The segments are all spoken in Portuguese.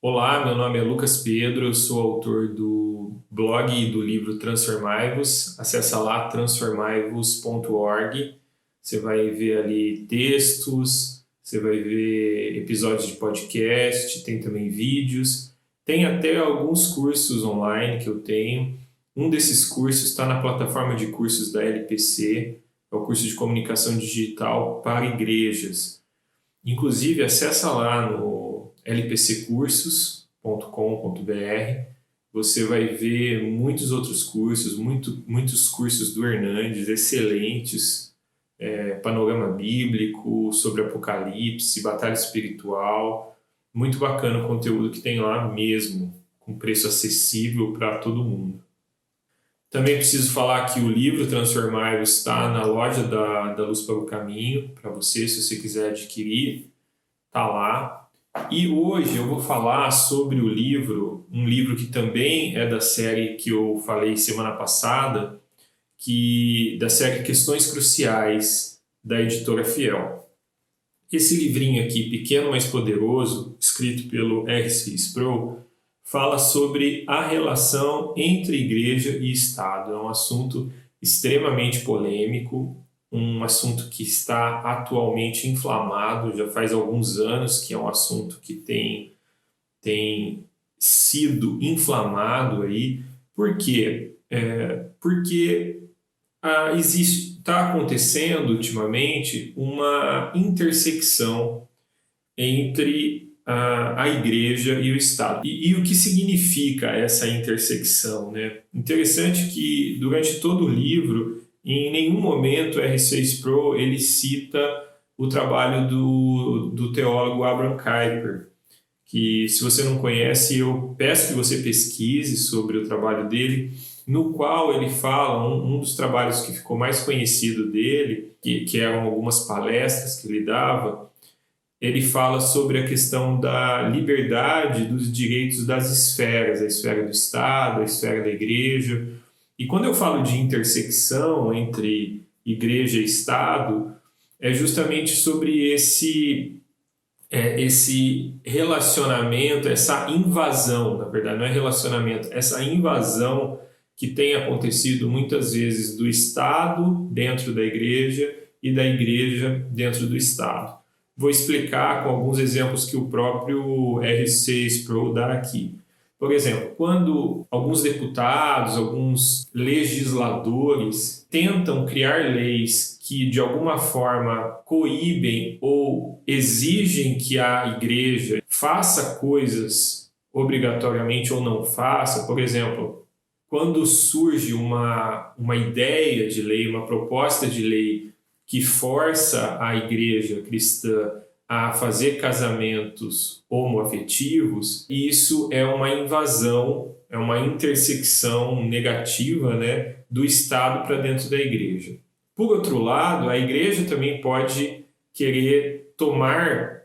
Olá, meu nome é Lucas Pedro, eu sou autor do blog e do livro Transformai-vos. Acesse lá transformaivos.org. Você vai ver ali textos, você vai ver episódios de podcast, tem também vídeos. Tem até alguns cursos online que eu tenho. Um desses cursos está na plataforma de cursos da LPC, é o curso de comunicação digital para igrejas. Inclusive, acessa lá no lpccursos.com.br. Você vai ver muitos outros cursos, muitos cursos do Hernandes, excelentes, panorama bíblico, sobre Apocalipse, batalha espiritual. Muito bacana o conteúdo que tem lá mesmo, com preço acessível para todo mundo. Também preciso falar que o livro Transformai-vos está na loja da Luz para o Caminho, para você, se você quiser adquirir, está lá. E hoje eu vou falar sobre o livro, um livro que também é da série que eu falei semana passada, da série Questões Cruciais, da editora Fiel. Esse livrinho aqui, Pequeno Mas Poderoso, escrito pelo R.C. Sproul, fala sobre a relação entre igreja e Estado. É um assunto extremamente polêmico, um assunto que está atualmente inflamado, já faz alguns anos que é um assunto que tem sido inflamado aí. Por quê? Porque está acontecendo ultimamente uma intersecção entre a igreja e o Estado. E o que significa essa intersecção, né? Interessante que durante todo o livro, em nenhum momento R.C. Sproul ele cita o trabalho do teólogo Abraham Kuyper, que, se você não conhece, eu peço que você pesquise sobre o trabalho dele, no qual ele fala, um dos trabalhos que ficou mais conhecido dele, que eram algumas palestras que ele dava, ele fala sobre a questão da liberdade dos direitos das esferas, a esfera do Estado, a esfera da igreja. E quando eu falo de intersecção entre igreja e Estado, é justamente sobre esse relacionamento, essa invasão, na verdade, não é relacionamento, essa invasão que tem acontecido muitas vezes do Estado dentro da igreja e da igreja dentro do Estado. Vou explicar com alguns exemplos que o próprio R.C. Sproul dá aqui. Por exemplo, quando alguns deputados, alguns legisladores tentam criar leis que de alguma forma coíbem ou exigem que a igreja faça coisas obrigatoriamente ou não faça, por exemplo, quando surge uma ideia de lei, uma proposta de lei que força a igreja cristã a fazer casamentos homoafetivos, isso é uma invasão, é uma intersecção negativa, né, do Estado para dentro da igreja. Por outro lado, a igreja também pode querer tomar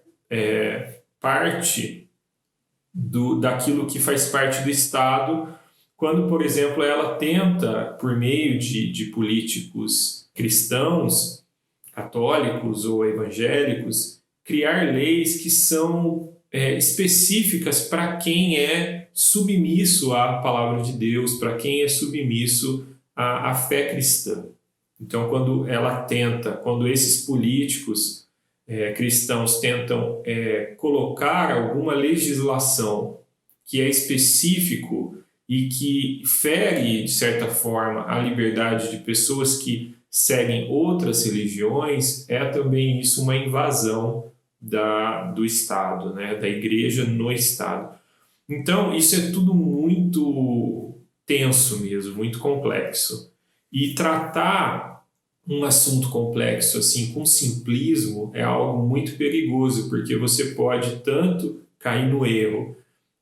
parte daquilo que faz parte do Estado, quando, por exemplo, ela tenta, por meio de políticos cristãos, católicos ou evangélicos, criar leis que são específicas para quem é submisso à palavra de Deus, para quem é submisso à fé cristã. Então, quando esses políticos cristãos tentam colocar alguma legislação que é específico e que fere, de certa forma, a liberdade de pessoas que seguem outras religiões, é também isso uma invasão do Estado, né? Da igreja no Estado. Então, isso é tudo muito tenso mesmo, muito complexo. E tratar um assunto complexo assim com simplismo é algo muito perigoso, porque você pode tanto cair no erro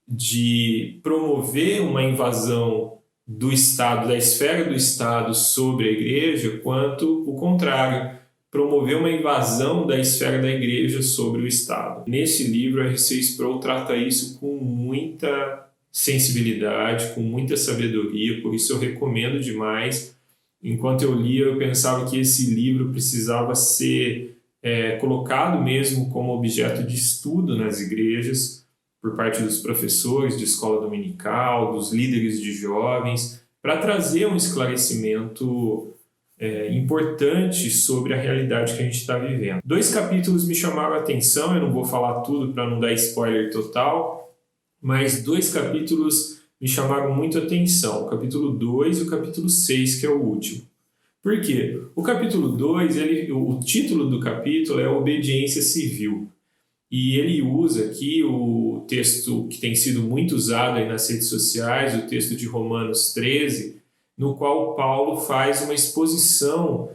de promover uma invasão do Estado, da esfera do Estado sobre a igreja, quanto o contrário, promover uma invasão da esfera da igreja sobre o Estado. Nesse livro, a R.C. Sproul trata isso com muita sensibilidade, com muita sabedoria, por isso eu recomendo demais. Enquanto eu lia, eu pensava que esse livro precisava ser colocado mesmo como objeto de estudo nas igrejas, por parte dos professores de escola dominical, dos líderes de jovens, para trazer um esclarecimento importante sobre a realidade que a gente está vivendo. 2 capítulos me chamaram a atenção, eu não vou falar tudo para não dar spoiler total, mas 2 capítulos me chamaram muito a atenção, o capítulo 2 e o capítulo 6, que é o último. Por quê? O capítulo 2, o título do capítulo é Obediência Civil. E ele usa aqui o texto que tem sido muito usado aí nas redes sociais, o texto de Romanos 13, no qual Paulo faz uma exposição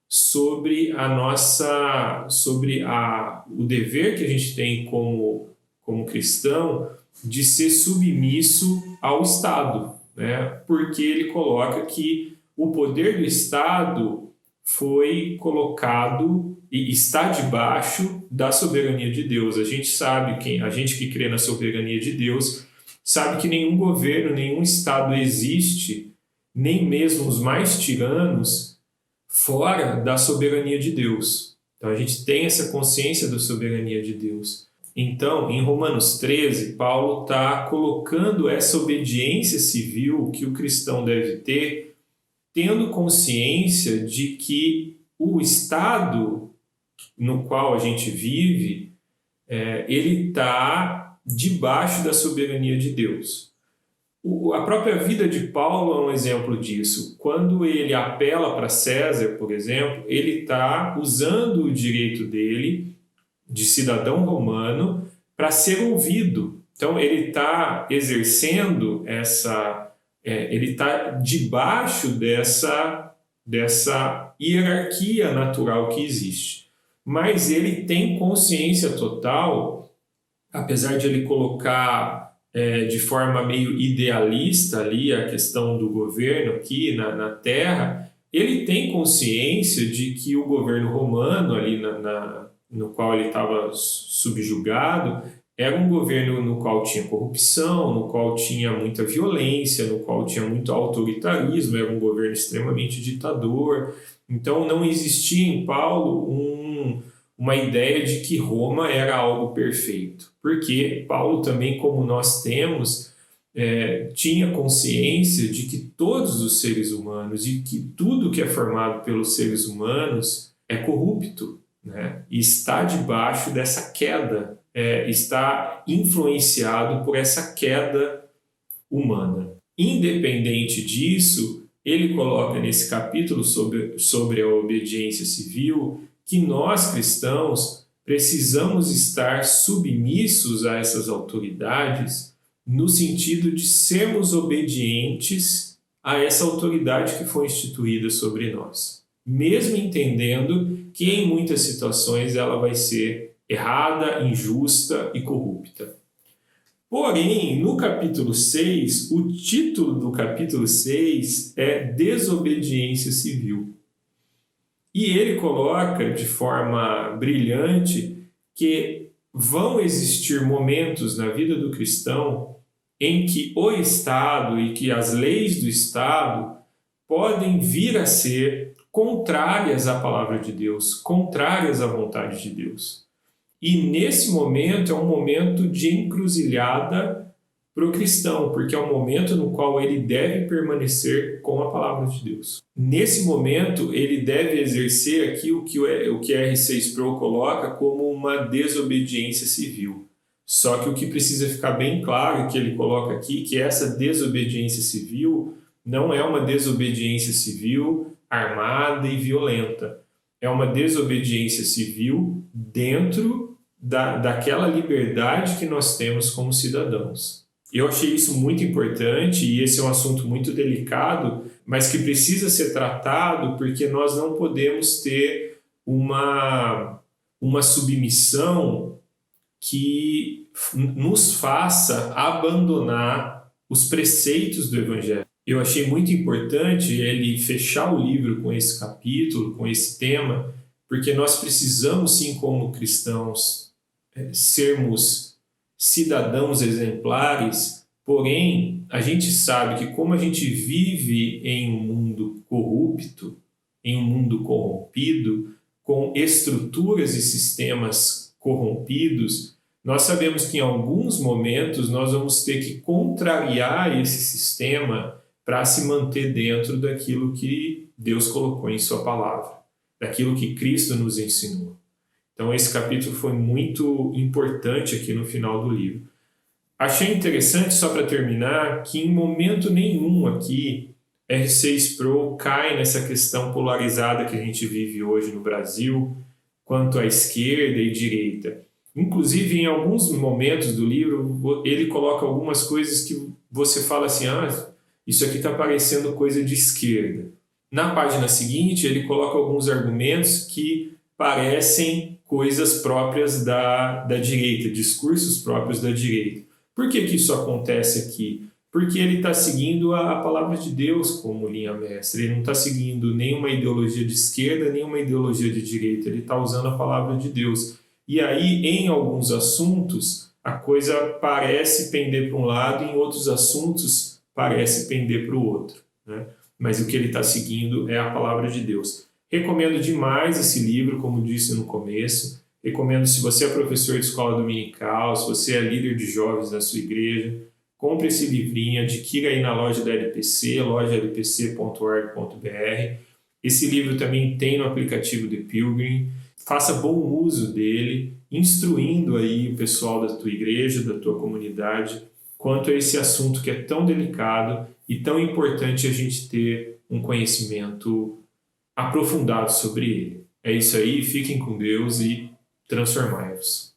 sobre o dever que a gente tem como cristão de ser submisso ao Estado, né? Porque ele coloca que o poder do Estado foi colocado e está debaixo da soberania de Deus. A gente sabe, a gente que crê na soberania de Deus, sabe que nenhum governo, nenhum Estado existe, nem mesmo os mais tiranos, fora da soberania de Deus. Então a gente tem essa consciência da soberania de Deus. Então, em Romanos 13, Paulo está colocando essa obediência civil que o cristão deve ter, tendo consciência de que o Estado no qual a gente vive, ele está debaixo da soberania de Deus. A própria vida de Paulo é um exemplo disso. Quando ele apela para César, por exemplo, ele está usando o direito dele de cidadão romano para ser ouvido. Então, ele está exercendo ele está debaixo dessa hierarquia natural que existe. Mas ele tem consciência total, apesar de ele colocar de forma meio idealista ali a questão do governo aqui na Terra, ele tem consciência de que o governo romano ali no qual ele estava subjugado era um governo no qual tinha corrupção, no qual tinha muita violência, no qual tinha muito autoritarismo, era um governo extremamente ditador. Então não existia em Paulo uma ideia de que Roma era algo perfeito, porque Paulo também, como nós temos, tinha consciência de que todos os seres humanos e que tudo que é formado pelos seres humanos é corrupto, né? E está debaixo dessa queda, está influenciado por essa queda humana. Independente disso, ele coloca nesse capítulo sobre a obediência civil que nós cristãos precisamos estar submissos a essas autoridades no sentido de sermos obedientes a essa autoridade que foi instituída sobre nós, mesmo entendendo que em muitas situações ela vai ser errada, injusta e corrupta. Porém, no capítulo 6, o título do capítulo 6 é Desobediência Civil. E ele coloca de forma brilhante que vão existir momentos na vida do cristão em que o Estado e que as leis do Estado podem vir a ser contrárias à palavra de Deus, contrárias à vontade de Deus. E nesse momento é um momento de encruzilhada para o cristão, porque é um momento no qual ele deve permanecer com a palavra de Deus. Nesse momento, ele deve exercer aqui o que a R6 Pro coloca como uma desobediência civil. Só que o que precisa ficar bem claro, que ele coloca aqui, que essa desobediência civil não é uma desobediência civil armada e violenta. É uma desobediência civil dentro daquela liberdade que nós temos como cidadãos. Eu achei isso muito importante e esse é um assunto muito delicado, mas que precisa ser tratado porque nós não podemos ter uma submissão que nos faça abandonar os preceitos do Evangelho. Eu achei muito importante ele fechar o livro com esse capítulo, com esse tema, porque nós precisamos, sim, como cristãos, sermos cidadãos exemplares, porém, a gente sabe que como a gente vive em um mundo corrupto, em um mundo corrompido, com estruturas e sistemas corrompidos, nós sabemos que em alguns momentos nós vamos ter que contrariar esse sistema para se manter dentro daquilo que Deus colocou em sua palavra, daquilo que Cristo nos ensinou. Então esse capítulo foi muito importante aqui no final do livro. Achei interessante, só para terminar, que em momento nenhum aqui R6 Pro cai nessa questão polarizada que a gente vive hoje no Brasil, quanto à esquerda e direita. Inclusive, em alguns momentos do livro, ele coloca algumas coisas que você fala assim, isso aqui está parecendo coisa de esquerda. Na página seguinte, ele coloca alguns argumentos que parecem coisas próprias da direita, discursos próprios da direita. Por que isso acontece aqui? Porque ele está seguindo a palavra de Deus como linha mestra. Ele não está seguindo nenhuma ideologia de esquerda, nenhuma ideologia de direita. Ele está usando a palavra de Deus. E aí, em alguns assuntos, a coisa parece pender para um lado, e em outros assuntos parece pender para o outro, né? Mas o que ele está seguindo é a palavra de Deus. Recomendo demais esse livro, como disse no começo. Recomendo, se você é professor de escola dominical, se você é líder de jovens da sua igreja, compre esse livrinho, adquira aí na loja da LPC, lojalpc.org.br. Esse livro também tem no aplicativo The Pilgrim. Faça bom uso dele, instruindo aí o pessoal da tua igreja, da tua comunidade, quanto a esse assunto que é tão delicado e tão importante a gente ter um conhecimento aprofundado sobre ele. É isso aí, fiquem com Deus e transformai-vos.